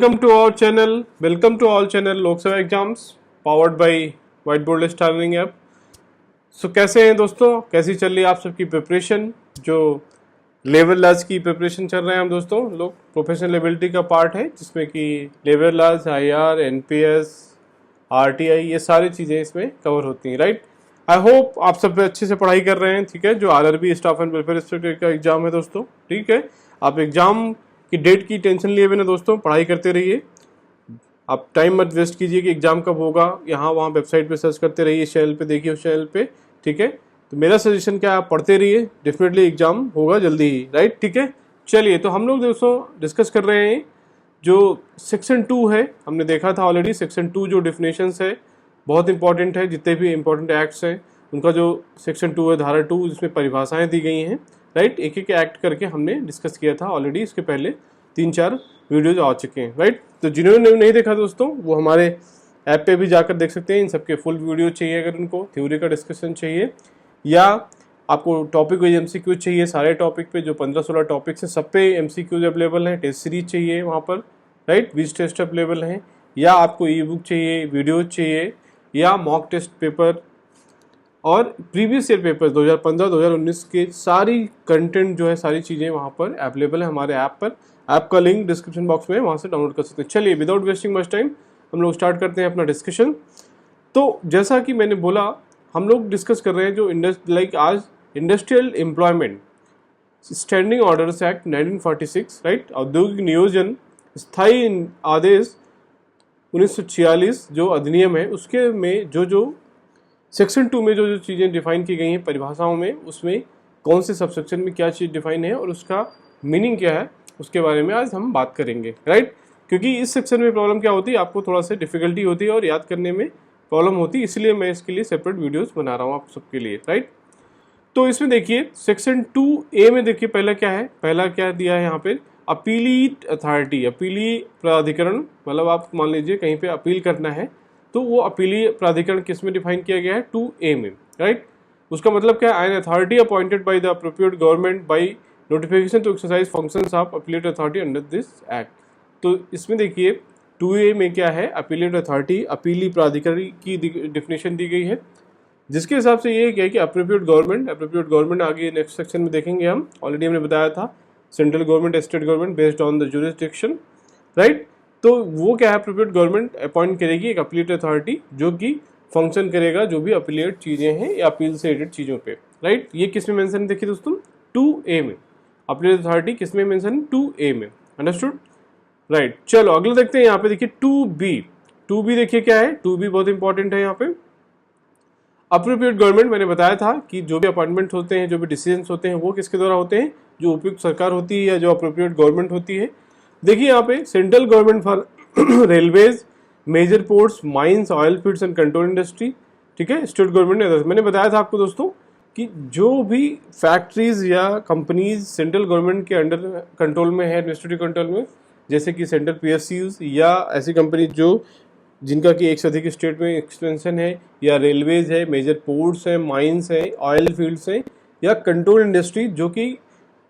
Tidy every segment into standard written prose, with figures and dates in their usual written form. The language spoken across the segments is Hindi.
Welcome to all channel Lok Sabha exams powered by white board list learning app. So कैसे हैं दोस्तों, कैसी चल रही है आप सबकी प्रिपरेशन? जो लेबर लॉज की प्रिपरेशन चल रहे हैं हम दोस्तों लोग, प्रोफेशनल एबिलिटी का पार्ट है जिसमें कि labour laws, IR, NPS, RTI ये सारी चीज़ें इसमें कवर होती हैं, राइट। आई होप आप सब अच्छे से पढ़ाई कर रहे हैं, ठीक है। जो RRB staff and welfare inspector का एग्जाम है दोस्तों, ठीक है। आप एग्जाम की डेट की टेंशन लिए बिना दोस्तों पढ़ाई करते रहिए। आप टाइम मत वेस्ट कीजिए कि एग्जाम कब होगा, यहाँ वहाँ वेबसाइट पे सर्च करते रहिए, इस चैनल पे देखिए, उस चैनल पे, ठीक है। तो मेरा सजेशन क्या है, आप पढ़ते रहिए, डेफिनेटली एग्जाम होगा जल्दी ही, राइट, ठीक है। चलिए, तो हम लोग दोस्तों डिस्कस कर रहे हैं जो सेक्शन 2 है। हमने देखा था ऑलरेडी सेक्शन 2 जो डिफिनेशंस है बहुत इंपॉर्टेंट है। जितने भी इंपॉर्टेंट एक्ट्स हैं उनका जो सेक्शन 2 है, धारा 2, जिसमें परिभाषाएं दी गई हैं, राइट। एक एक एक्ट करके हमने डिस्कस किया था ऑलरेडी, इसके पहले 3-4 वीडियोज आ चुके हैं, राइट। तो जिन्होंने नहीं देखा दोस्तों वो हमारे ऐप पे भी जाकर देख सकते हैं। इन सबके फुल वीडियो चाहिए, अगर उनको थ्योरी का डिस्कशन चाहिए या आपको टॉपिक वाइज MCQ चाहिए, सारे टॉपिक पे जो 15-16 टॉपिक्स हैं सब पे MCQ अवेलेबल है। टेस्ट सीरीज चाहिए वहाँ पर, राइट, विच टेस्ट अवेलेबल हैं, या आपको ई-बुक चाहिए, वीडियो चाहिए, या मॉक टेस्ट पेपर और प्रीवियस ईयर पेपर 2015-2019 के सारी कंटेंट जो है, सारी चीज़ें वहाँ पर अवेलेबल है हमारे ऐप पर। ऐप का लिंक डिस्क्रिप्शन बॉक्स में है, वहाँ से डाउनलोड कर सकते हैं। चलिए, विदाउट वेस्टिंग मच टाइम हम लोग स्टार्ट करते हैं अपना डिस्कशन। तो जैसा कि मैंने बोला, हम लोग डिस्कस कर रहे हैं जो आज industrial employment standing orders act 1946, right, औद्योगिक नियोजन स्थायी आदेश 1946 जो अधिनियम है, उसके में जो सेक्शन 2 में जो चीज़ें डिफाइन की गई हैं परिभाषाओं में, उसमें कौन से सब सेक्शन में क्या चीज़ डिफाइन है और उसका मीनिंग क्या है, उसके बारे में आज हम बात करेंगे, राइट। क्योंकि इस सेक्शन में प्रॉब्लम क्या होती है, आपको थोड़ा सा डिफिकल्टी होती है और याद करने में प्रॉब्लम होती है, इसलिए मैं इसके लिए सेपरेट वीडियोस बना रहा हूँ आप सबके लिए, राइट। तो इसमें देखिए सेक्शन 2A में देखिए पहला क्या है, पहला क्या दिया है यहाँ पे, अपीलीट अथॉरिटी, अपीली प्राधिकरण। मतलब आप मान लीजिए कहीं पे अपील करना है तो वो अपीली प्राधिकरण किस में डिफाइन किया गया है, 2A में, राइट। उसका मतलब क्या है, an authority appointed by the appropriate government by notification to exercise functions of appellate authority under this act. तो इसमें देखिए 2A में क्या है, अपीलेट अथॉरिटी, अपीली प्राधिकरण की डिफिनेशन दी गई है, जिसके हिसाब से ये क्या है कि अप्रोप्रिएट गवर्नमेंट आगे नेक्स्ट सेक्शन में देखेंगे हम। ऑलरेडी हमने बताया था central government, state government based on the jurisdiction, right. तो वो क्या है, अप्रोप्रिएट गवर्नमेंट अपॉइंट करेगी एक अपीलेट अथॉरिटी जो कि फंक्शन करेगा जो भी अपीलेट चीज़ें हैं या अपील से रिलेटेड चीज़ों पे, राइट। ये किस में मेंशन देखिए दोस्तों, 2A में। अपीलेट अथॉरिटी किस में मेंशन, 2A में, अंडरस्टूड, राइट। चलो अगला देखते हैं, यहाँ पे देखिए 2B देखिए क्या है, 2B बहुत इंपॉर्टेंट है यहाँ पे। अप्रोप्रिएट गवर्नमेंट, मैंने बताया था कि जो भी अपॉइंटमेंट होते हैं, जो भी डिसीजन होते हैं, वो किसके द्वारा होते हैं, जो उपयुक्त सरकार होती है या जो अप्रोप्रिएट गवर्नमेंट होती है। देखिए यहाँ पे central government for railways, major ports, mines, oil fields and control industry, ठीक है। स्टेट गवर्नमेंट ने, मैंने बताया था आपको दोस्तों कि जो भी फैक्ट्रीज या कंपनीज सेंट्रल गवर्नमेंट के अंडर कंट्रोल में है, एडमिनिस्ट्रेटिव कंट्रोल में, जैसे कि सेंट्रल PSUs या ऐसी कंपनी जो जिनका कि एक से अधिक स्टेट में एक्सटेंशन है, या रेलवेज है, मेजर पोर्ट्स हैं, माइंस हैं, ऑयल फील्ड्स हैं, या कंट्रोल इंडस्ट्री जो कि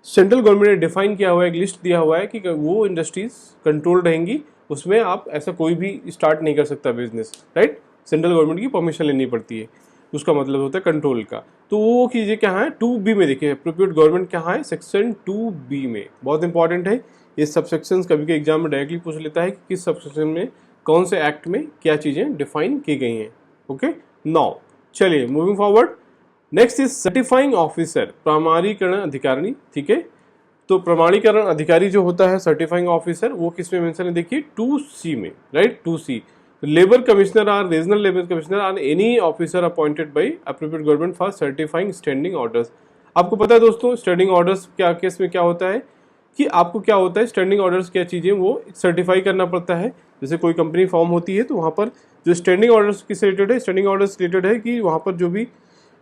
सेंट्रल गवर्नमेंट ने डिफाइन किया हुआ है, एक लिस्ट दिया हुआ है कि वो इंडस्ट्रीज कंट्रोल रहेंगी, उसमें आप ऐसा कोई भी स्टार्ट नहीं कर सकता बिजनेस, राइट। सेंट्रल गवर्नमेंट की परमिशन लेनी पड़ती है, उसका मतलब होता है कंट्रोल का। तो वो चीज़ें क्या है, 2B में देखिए अप्रोप्रिएट गवर्नमेंट क्या है, सेक्शन 2B में। बहुत इंपॉर्टेंट है ये सबसेक्शंस, कभी के एग्जाम में डायरेक्टली पूछ लेता है कि किस सबसेक्शन में कौन से एक्ट में क्या चीज़ें डिफाइन की गई हैं, ओके। नाउ चलिए moving forward, next is certifying officer, प्रमाणीकरण अधिकारी, ठीक है। तो प्रमाणीकरण अधिकारी जो होता है, सर्टिफाइंग ऑफिसर, वो किस में मेंशन है, देखिए 2C में, right, 2C। Labour commissioner or regional labour commissioner or any officer appointed by appropriate government for certifying standing orders. आपको पता है दोस्तों स्टैंडिंग ऑर्डर्स क्या केस में क्या होता है कि आपको क्या होता है, स्टैंडिंग ऑर्डर्स क्या चीज़ें वो सर्टिफाई करना पड़ता है। जैसे कोई कंपनी फॉर्म होती है तो वहाँ पर जो स्टैंडिंग ऑर्डर्स किस रिलेटेड है, स्टैंडिंग ऑर्डर्स रिलेटेड है कि वहाँ पर जो भी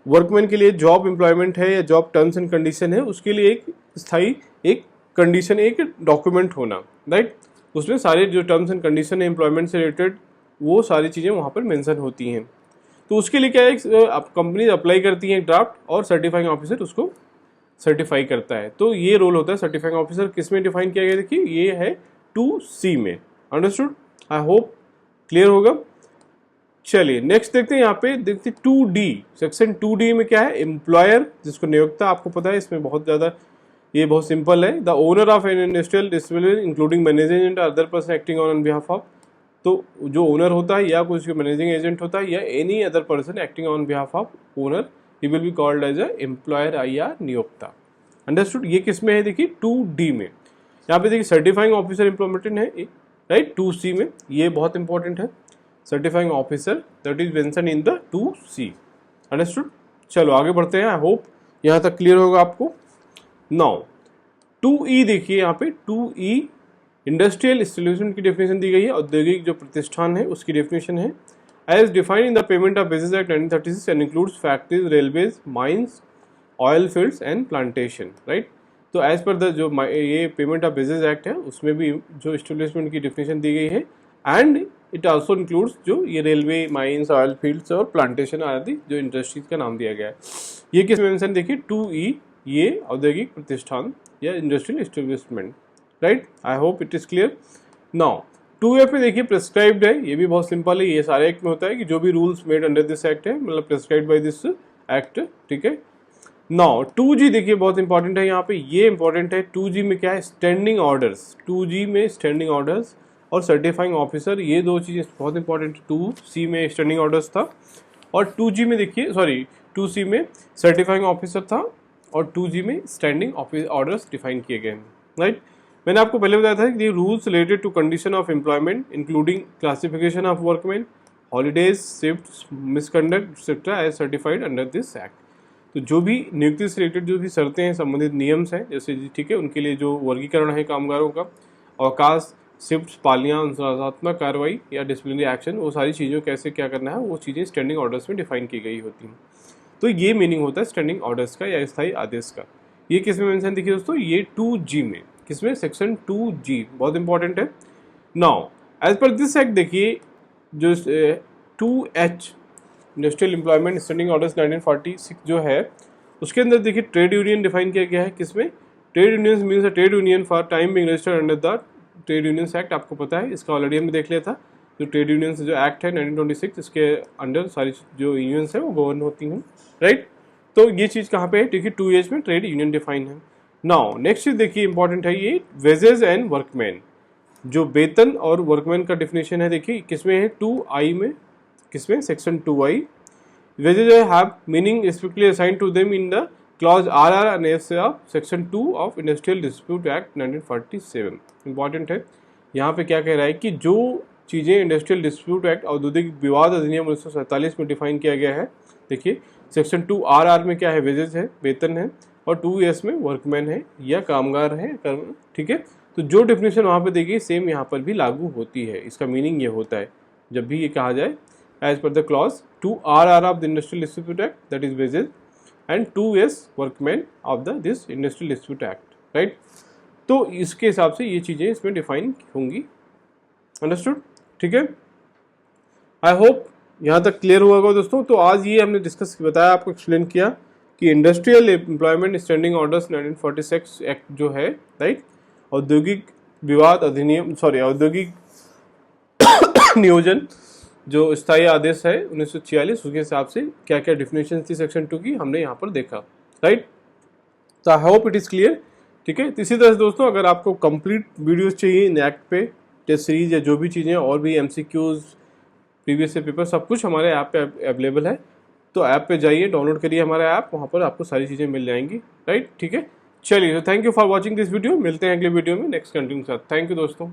वर्कमैन के लिए जॉब एम्प्लॉयमेंट है या जॉब टर्म्स एंड कंडीशन है, उसके लिए एक स्थायी एक कंडीशन, एक डॉक्यूमेंट होना, राइट। उसमें सारे जो टर्म्स एंड कंडीशन है एम्प्लॉयमेंट से रिलेटेड, वो सारी चीज़ें वहाँ पर मेंशन होती हैं। तो उसके लिए क्या है, कंपनी अप्लाई करती है ड्राफ्ट और सर्टिफाइंग ऑफिसर उसको सर्टिफाई करता है। तो ये रोल होता है सर्टिफाइंग ऑफिसर, किस में डिफाइन किया गया, देखिए ये है 2C में, अंडरस्टूड, आई होप क्लियर होगा। चलिए नेक्स्ट देखते हैं, यहाँ पे देखते 2D, सेक्शन 2D में क्या है, एम्प्लॉयर जिसको नियोक्ता आपको पता है, इसमें बहुत ज़्यादा ये बहुत सिंपल है। The owner of an industrial display including managing agent other person acting on behalf of, तो जो ओनर होता है या कुछ मैनेजिंग एजेंट होता है या any other person acting on behalf of owner, he will be called as a employer या नियोक्ता। अंडरस्टूड, ये किस में है देखिए 2D में। यहाँ पे देखिए सर्टिफाइंग ऑफिसर इम्प्लीमेंटेड है, राइट 2C में, ये बहुत इंपॉर्टेंट है, certifying officer that is mention in the 2C। Understood, चलो आगे बढ़ते हैं, आई होप यहाँ तक क्लियर होगा आपको। नाउ 2E देखिए, यहाँ पे 2E इंडस्ट्रियल इंस्टॉलेशन की डेफिनेशन दी गई है, औद्योगिक जो प्रतिष्ठान है उसकी डेफिनेशन है। As defined in the payment of wages act 1936 and includes factories, railways, mines, oil fields and plantation, right. तो एज पर द जो ये पेमेंट ऑफ बेसिस एक्ट है उसमें भी जो एस्टेब्लिशमेंट की डेफिनेशन दी गई है, एंड इट आल्सो इंक्लूड्स जो ये रेलवे, माइंस, ऑयल फील्ड्स और प्लांटेशन आदि जो इंडस्ट्रीज का नाम दिया गया है। ये किस में मेंशन देखिए 2E, ये औद्योगिक प्रतिष्ठान या industrial establishment, right. I hope it is clear. Now 2F में देखिए प्रेस्क्राइब्ड है, ये भी बहुत सिंपल है, ये सारे एक्ट में होता है कि जो भी rules made under this act है, मतलब प्रेस्क्राइब्ड बाय दिस एक्ट, ठीक है। नाउ 2G देखिए बहुत इंपॉर्टेंट है, यहाँ पे ये इंपॉर्टेंट है। 2G में क्या है, स्टैंडिंग ऑर्डर्स, 2G में स्टैंडिंग ऑर्डर्स और सर्टिफाइंग ऑफिसर, ये दो चीज़ें बहुत इंपॉर्टेंट। 2C में स्टैंडिंग ऑर्डर्स था और 2G में देखिए, सॉरी 2C में सर्टिफाइंग ऑफिसर था और 2G में स्टैंडिंग ऑर्डर्स डिफाइन किए गए हैं, राइट। मैंने आपको पहले बताया था कि rules related to condition of employment including classification of workman, holidays, shifts, misconduct etcetera as certified under this act. तो जो भी नियुक्ति से रिलेटेड जो भी शर्तें हैं, संबंधित नियम्स हैं, जैसे ठीक है, उनके लिए जो वर्गीकरण है कामगारों का, अवकाश, शिफ्ट, पालियां, अनुशासनात्मक कार्रवाई या डिसिप्लिनरी एक्शन, वो सारी चीज़ों कैसे क्या करना है, वो चीज़ें स्टैंडिंग ऑर्डर्स में डिफाइन की गई होती हैं। तो ये मीनिंग होता है स्टैंडिंग ऑर्डर्स का या स्थायी आदेश का। ये किस में मेंशन देखिए दोस्तों, ये 2G में, किसमें, सेक्शन 2G, बहुत इंपॉर्टेंट है। नाउ एज पर दिस एक्ट देखिए जो 2H industrial employment standing orders 1946 जो है, उसके अंदर देखिए ट्रेड यूनियन डिफाइन किया गया है। किसमें, trade unions means a trade union for time being registered under the trade unions act, आपको पता है, इसका ऑलरेडी हमने देख लिया था। जो ट्रेड यूनियंस जो एक्ट है 1926, इसके अंडर सारी जो यूनियंस है वो गवर्न होती हैं, राइट। तो ये चीज़ कहाँ पे है, ठीक है, 2H में ट्रेड यूनियन डिफाइन है। नाउ नेक्स्ट चीज देखिए इंपॉर्टेंट है, ये वेजेस एंड वर्कमैन, जो वेतन और वर्कमैन का डिफिनेशन है, देखिए किसमें है, 2I में, किसमें, section 2I। Wages have meaning specifically assigned to them in the clause RR and S of section 2 of industrial dispute act 1947। Important है, यहाँ पे क्या कह रहा है कि जो चीज़ें इंडस्ट्रियल डिस्प्यूट एक्ट, औद्योगिक विवाद अधिनियम 1947 में डिफाइन किया गया है, देखिए सेक्शन 2RR में क्या है, वेजेज है, वेतन है, और 2S में वर्कमैन है या कामगार है, ठीक है। तो जो डेफिनेशन वहाँ पे देखिए सेम यहाँ पर भी लागू होती है। इसका मीनिंग ये होता है जब भी ये कहा जाए एज पर the clause 2RR of the industrial dispute act, that is wages, and 2S workman of the this industrial dispute act, right. तो इसके हिसाब से ये चीज़ें इसमें डिफाइन होंगी, अंडरस्टूड, ठीक है। आई होप यहाँ तक क्लियर हुआ होगा दोस्तों। तो आज ये हमने डिस्कस बताया, आपको एक्सप्लेन किया कि industrial employment standing orders 1946 act जो है, राइट, औद्योगिक विवाद अधिनियम, सॉरी औद्योगिक नियोजन जो स्थायी आदेश है 1946, उसके हिसाब से क्या क्या डिफिनेशन थी सेक्शन 2 की, हमने यहाँ पर देखा, राइट। तो I hope it is clear, ठीक है। तो इसी तरह से दोस्तों अगर आपको कंप्लीट वीडियोस चाहिए इन एक्ट पे, टेस्ट सीरीज या जो भी चीज़ें और भी MCQs, प्रीवियस ईयर पेपर, सब कुछ हमारे ऐप पे अवेलेबल है। तो ऐप पे जाइए, डाउनलोड करिए हमारा ऐप, वहाँ पर आपको सारी चीज़ें मिल जाएंगी, राइट, ठीक है। चलिए, तो thank you for watching this video, मिलते हैं अगले वीडियो में नेक्स्ट कंटेंट के साथ। थैंक यू दोस्तों।